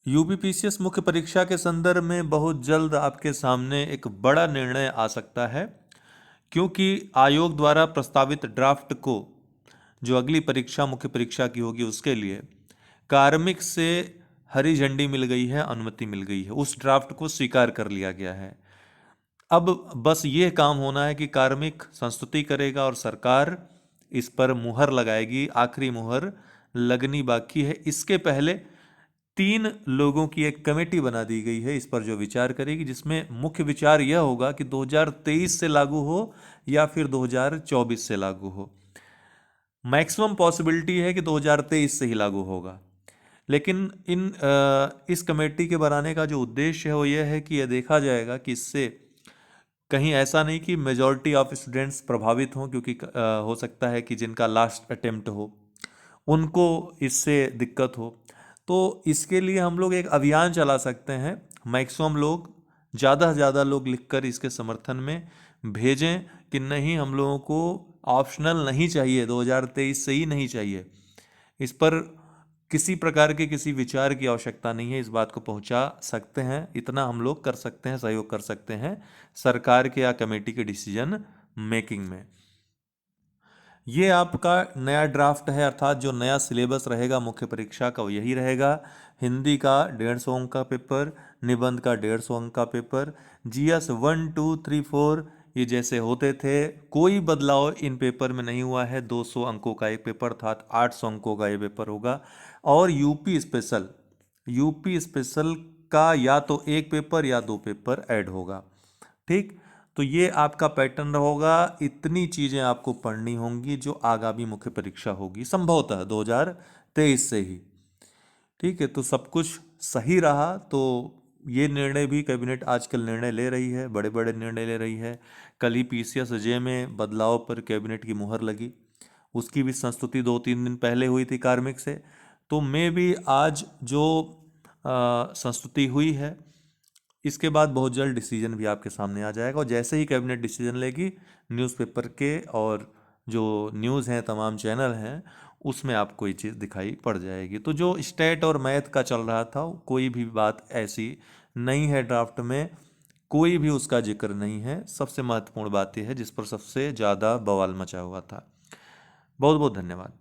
UPPCS मुख्य परीक्षा के संदर्भ में बहुत जल्द आपके सामने एक बड़ा निर्णय आ सकता है, क्योंकि आयोग द्वारा प्रस्तावित ड्राफ्ट को, जो अगली परीक्षा मुख्य परीक्षा की होगी उसके लिए, कार्मिक से हरी झंडी मिल गई है, अनुमति मिल गई है, उस ड्राफ्ट को स्वीकार कर लिया गया है। अब बस ये काम होना है कि कार्मिक संस्तुति करेगा और सरकार इस पर मुहर लगाएगी, आखिरी मुहर लगनी बाकी है। इसके पहले 3 लोगों की एक कमेटी बना दी गई है इस पर, जो विचार करेगी, जिसमें मुख्य विचार यह होगा कि 2023 से लागू हो या फिर 2024 से लागू हो। मैक्सिमम पॉसिबिलिटी है कि 2023 से ही लागू होगा। लेकिन इस कमेटी के बनाने का जो उद्देश्य है वो यह है कि यह देखा जाएगा कि इससे कहीं ऐसा नहीं कि मेजॉरिटी ऑफ स्टूडेंट्स प्रभावित हों, क्योंकि हो सकता है कि जिनका लास्ट अटेम्प्ट हो उनको इससे दिक्कत हो। तो इसके लिए हम लोग एक अभियान चला सकते हैं, मैक्सिमम लोग, ज़्यादा से ज़्यादा लोग लिखकर इसके समर्थन में भेजें कि नहीं, हम लोगों को ऑप्शनल नहीं चाहिए, 2023 से ही नहीं चाहिए। इस पर किसी प्रकार के किसी विचार की आवश्यकता नहीं है, इस बात को पहुंचा सकते हैं, इतना हम लोग कर सकते हैं, सहयोग कर सकते हैं सरकार के या कमेटी के डिसीजन मेकिंग में। ये आपका नया ड्राफ्ट है, अर्थात जो नया सिलेबस रहेगा मुख्य परीक्षा का वो यही रहेगा। हिंदी का 150 अंक का पेपर, निबंध का 150 अंक का पेपर, जीएस 1, 2, 3, 4 ये जैसे होते थे, कोई बदलाव इन पेपर में नहीं हुआ है। 200 अंकों का एक पेपर, अर्थात 800 अंकों का ये पेपर होगा। और यूपी स्पेशल का या तो एक पेपर या 2 पेपर ऐड होगा। ठीक, तो ये आपका पैटर्न होगा। इतनी चीज़ें आपको पढ़नी होंगी जो आगामी मुख्य परीक्षा होगी संभवतः 2023 से ही। ठीक है, तो सब कुछ सही रहा तो ये निर्णय भी कैबिनेट आजकल निर्णय ले रही है, बड़े बड़े निर्णय ले रही है। कल ही पीसीएस जे में बदलाव पर कैबिनेट की मुहर लगी, उसकी भी संस्तुति 2-3 दिन पहले हुई थी कार्मिक से। तो मैं भी आज जो संस्तुति हुई है, इसके बाद बहुत जल्द डिसीजन भी आपके सामने आ जाएगा। और जैसे ही कैबिनेट डिसीजन लेगी, न्यूज़पेपर के और जो न्यूज़ हैं, तमाम चैनल हैं, उसमें आपको ये चीज़ दिखाई पड़ जाएगी। तो जो स्टेट और मैथ का चल रहा था, कोई भी बात ऐसी नहीं है ड्राफ्ट में, कोई भी उसका जिक्र नहीं है। सबसे महत्वपूर्ण बात यह है जिस पर सबसे ज़्यादा बवाल मचा हुआ था। बहुत बहुत धन्यवाद।